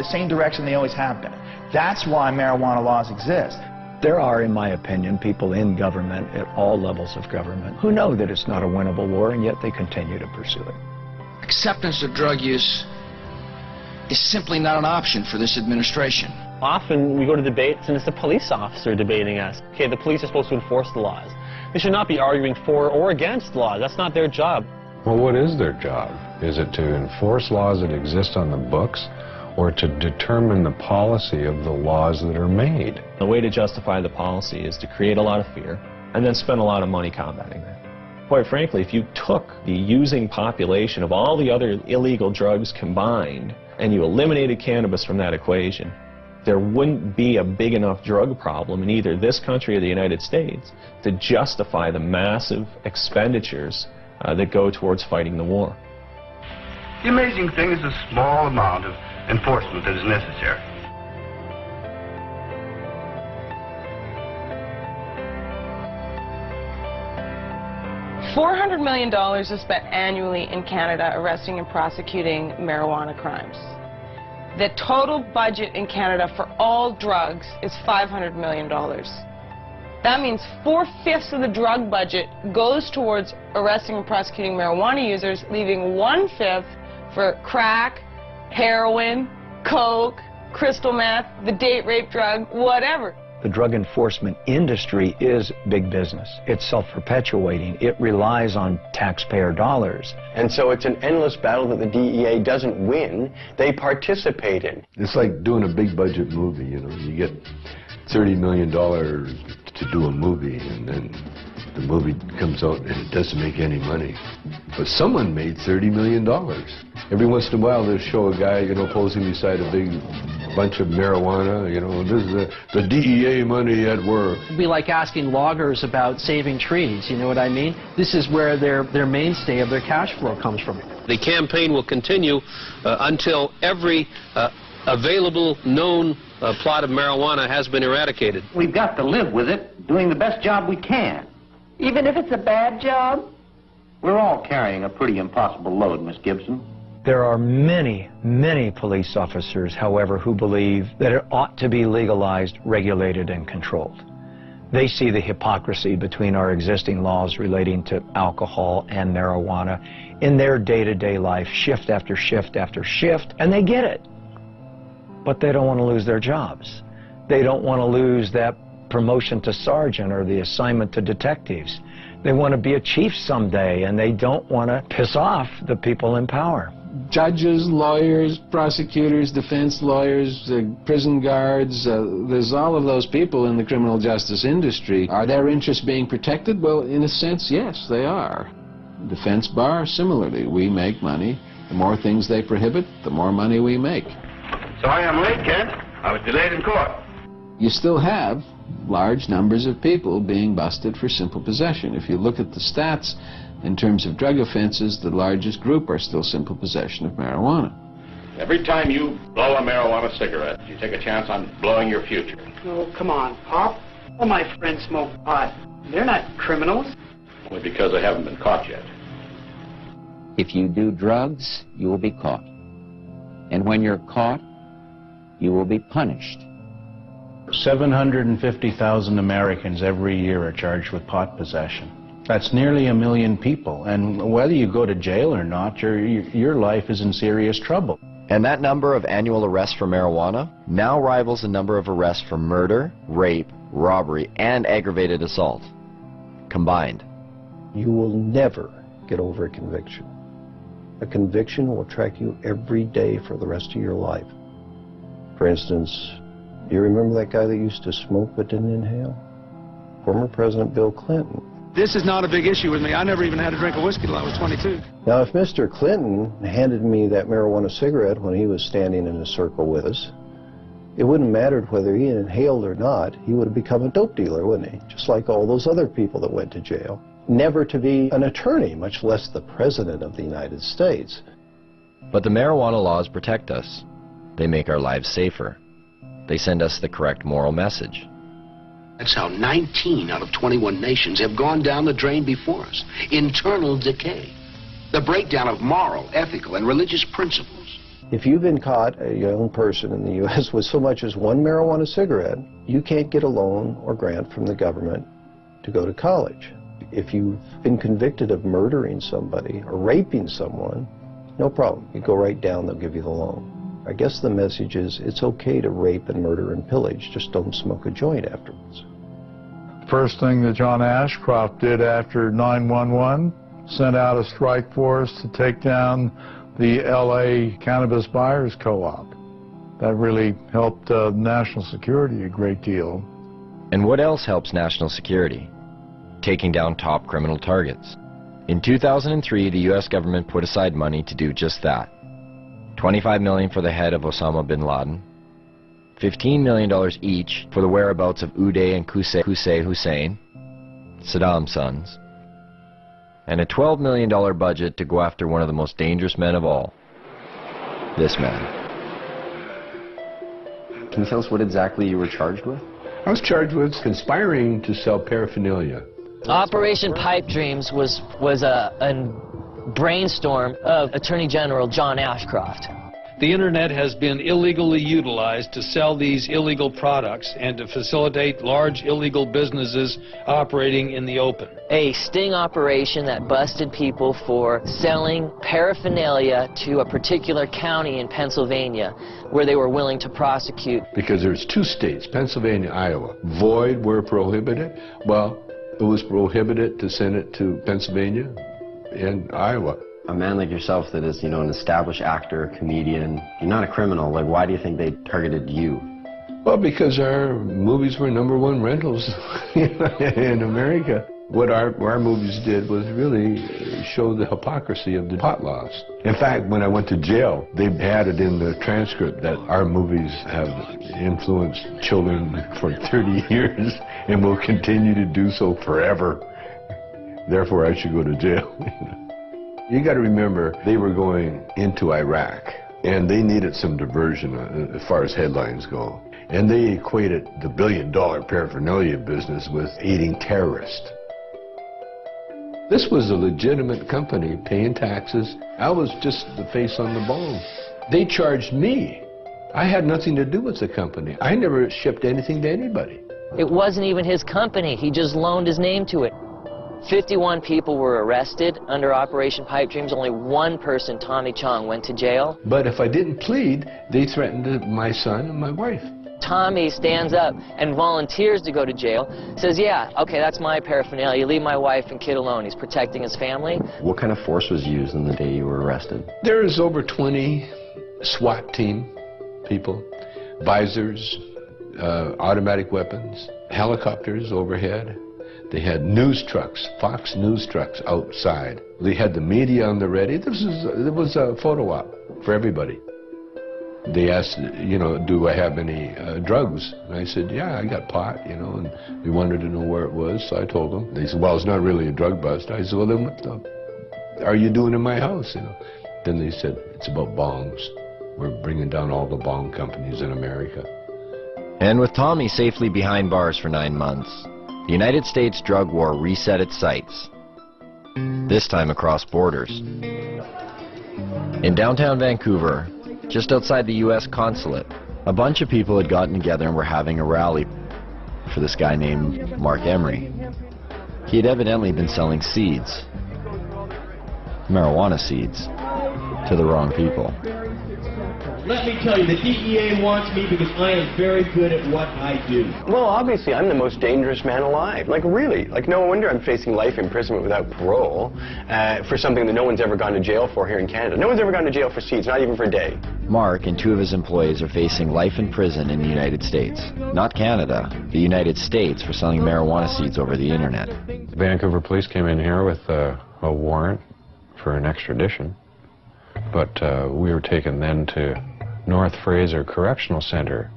same direction they always have been. That's why marijuana laws exist. There are, in my opinion, people in government at all levels of government who know that it's not a winnable war, and yet they continue to pursue it. Acceptance of drug use is simply not an option for this administration. Often we go to debates and it's the police officer debating us. Okay, the police are supposed to enforce the laws. They should not be arguing for or against laws. That's not their job. Well, what is their job? Is it to enforce laws that exist on the books, or to determine the policy of the laws that are made? The way to justify the policy is to create a lot of fear and then spend a lot of money combating that. Quite frankly, if you took the using population of all the other illegal drugs combined and you eliminated cannabis from that equation, there wouldn't be a big enough drug problem in either this country or the United States to justify the massive expenditures that go towards fighting the war. The amazing thing is the small amount of enforcement that is necessary. $400 million is spent annually in Canada arresting and prosecuting marijuana crimes. The total budget in Canada for all drugs is $500 million. That means 4/5 of the drug budget goes towards arresting and prosecuting marijuana users, leaving 1/5 for crack, heroin, coke, crystal meth, the date rape drug, whatever. The drug enforcement industry is big business. It's self-perpetuating. It relies on taxpayer dollars. And so it's an endless battle that the DEA doesn't win, they participate in. It's like doing a big budget movie, you know. You get $30 million to do a movie, and then the movie comes out and it doesn't make any money. But someone made $30 million. Every once in a while they'll show a guy, you know, posing beside a big bunch of marijuana, you know, this is the DEA money at work. It'd be like asking loggers about saving trees, you know what I mean? This is where their mainstay of their cash flow comes from. The campaign will continue until every available known plot of marijuana has been eradicated. We've got to live with it, doing the best job we can. Even if it's a bad job? We're all carrying a pretty impossible load, Miss Gibson. There are many, many police officers, however, who believe that it ought to be legalized, regulated, and controlled. They see the hypocrisy between our existing laws relating to alcohol and marijuana in their day-to-day life, shift after shift after shift, and they get it. But they don't want to lose their jobs. They don't want to lose that promotion to sergeant or the assignment to detectives. They want to be a chief someday, and they don't want to piss off the people in power. Judges, lawyers, prosecutors, defense lawyers, prison guards, there's all of those people in the criminal justice industry. Are their interests being protected? Well, in a sense, yes, they are. Defense bar, similarly, we make money. The more things they prohibit, the more money we make. Sorry I'm late, Kent. I was delayed in court. You still have large numbers of people being busted for simple possession. If you look at the stats, in terms of drug offenses, the largest group are still simple possession of marijuana. Every time you blow a marijuana cigarette, you take a chance on blowing your future. Oh, come on, Pop. All my friends smoke pot. They're not criminals. Only because they haven't been caught yet. If you do drugs, you will be caught. And when you're caught, you will be punished. 750,000 Americans every year are charged with pot possession. That's nearly 1 million people, and whether you go to jail or not, your life is in serious trouble. And that number of annual arrests for marijuana now rivals the number of arrests for murder, rape, robbery, and aggravated assault combined. You will never get over a conviction. A conviction will track you every day for the rest of your life. For instance, do you remember that guy that used to smoke but didn't inhale? Former President Bill Clinton. This is not a big issue with me. I never even had a drink of whiskey till I was 22. Now, if Mr. Clinton handed me that marijuana cigarette when he was standing in a circle with us, it wouldn't matter whether he inhaled or not. He would have become a dope dealer, wouldn't he? Just like all those other people that went to jail. Never to be an attorney, much less the President of the United States. But the marijuana laws protect us. They make our lives safer. They send us the correct moral message. That's how 19 out of 21 nations have gone down the drain before us. Internal decay. The breakdown of moral, ethical, and religious principles. If you've been caught, a young person in the U.S., with so much as one marijuana cigarette, you can't get a loan or grant from the government to go to college. If you've been convicted of murdering somebody or raping someone, no problem. You go right down, they'll give you the loan. I guess the message is it's okay to rape and murder and pillage, just don't smoke a joint afterwards. First thing that John Ashcroft did after 9/11, sent out a strike force to take down the LA Cannabis Buyers Co-op. That really helped national security a great deal. And what else helps national security? Taking down top criminal targets. In 2003, the U.S. government put aside money to do just that. $25 million for the head of Osama bin Laden, $15 million each for the whereabouts of Uday and Qusay Hussein, Saddam's sons, and a $12 million budget to go after one of the most dangerous men of all, this man. Can you tell us what exactly you were charged with? I was charged with conspiring to sell paraphernalia. Operation Pipe Dreams was a brainstorm of Attorney General John Ashcroft. The internet has been illegally utilized to sell these illegal products and to facilitate large illegal businesses operating in the open. A sting operation that busted people for selling paraphernalia to a particular county in Pennsylvania where they were willing to prosecute. Because there's two states, Pennsylvania, Iowa. Void were prohibited. Well, it was prohibited to send it to Pennsylvania and Iowa. A man like yourself that is, you know, an established actor, comedian, you're not a criminal. Like, why do you think they targeted you? Well, because our movies were #1 rentals in America. What our movies did was really show the hypocrisy of the pot laws. In fact, when I went to jail, they had it in the transcript that our movies have influenced children for 30 years and will continue to do so forever. Therefore, I should go to jail. You got to remember, they were going into Iraq, and they needed some diversion as far as headlines go. And they equated the billion-dollar paraphernalia business with aiding terrorists. This was a legitimate company paying taxes. I was just the face on the bone. They charged me. I had nothing to do with the company. I never shipped anything to anybody. It wasn't even his company. He just loaned his name to it. 51 people were arrested under Operation Pipe Dreams. Only one person, Tommy Chong, went to jail. But if I didn't plead, they threatened my son and my wife. Tommy stands up and volunteers to go to jail, says, yeah, okay, that's my paraphernalia. Leave my wife and kid alone. He's protecting his family. What kind of force was used on the day you were arrested? There's over 20 SWAT team people, visors, automatic weapons, helicopters overhead. They had news trucks, Fox News trucks outside. They had the media on the ready. It was a photo op for everybody. They asked, you know, do I have any drugs? And I said, yeah, I got pot, you know, and they wanted to know where it was, so I told them. They said, well, it's not really a drug bust. I said, well, then what the are you doing in my house, you know? Then they said, it's about bongs. We're bringing down all the bong companies in America. And with Tommy safely behind bars for 9 months, the United States drug war reset its sights, this time across borders. In downtown Vancouver, just outside the U.S. consulate, a bunch of people had gotten together and were having a rally for this guy named Mark Emery. He had evidently been selling seeds, marijuana seeds, to the wrong people. Let me tell you, the DEA wants me because I am very good at what I do. Well, obviously, I'm the most dangerous man alive. Like, really. Like, no wonder I'm facing life imprisonment without parole for something that no one's ever gone to jail for here in Canada. No one's ever gone to jail for seeds, not even for a day. Mark and 2 of his employees are facing life in prison in the United States. Not Canada, the United States, for selling marijuana seeds over the internet. Vancouver police came in here with a warrant for an extradition, but we were taken then to North Fraser Correctional Center.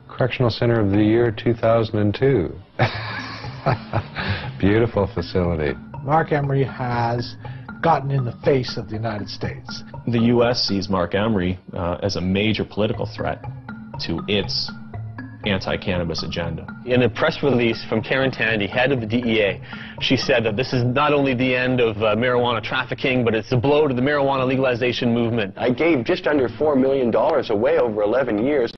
Correctional Center of the year 2002. Beautiful facility. Mark Emery has gotten in the face of the United States. The U.S. sees Mark Emery as a major political threat to its anti-cannabis agenda. In a press release from Karen Tandy, head of the DEA, she said that this is not only the end of marijuana trafficking, but it's a blow to the marijuana legalization movement. I gave just under $4 million away over 11 years.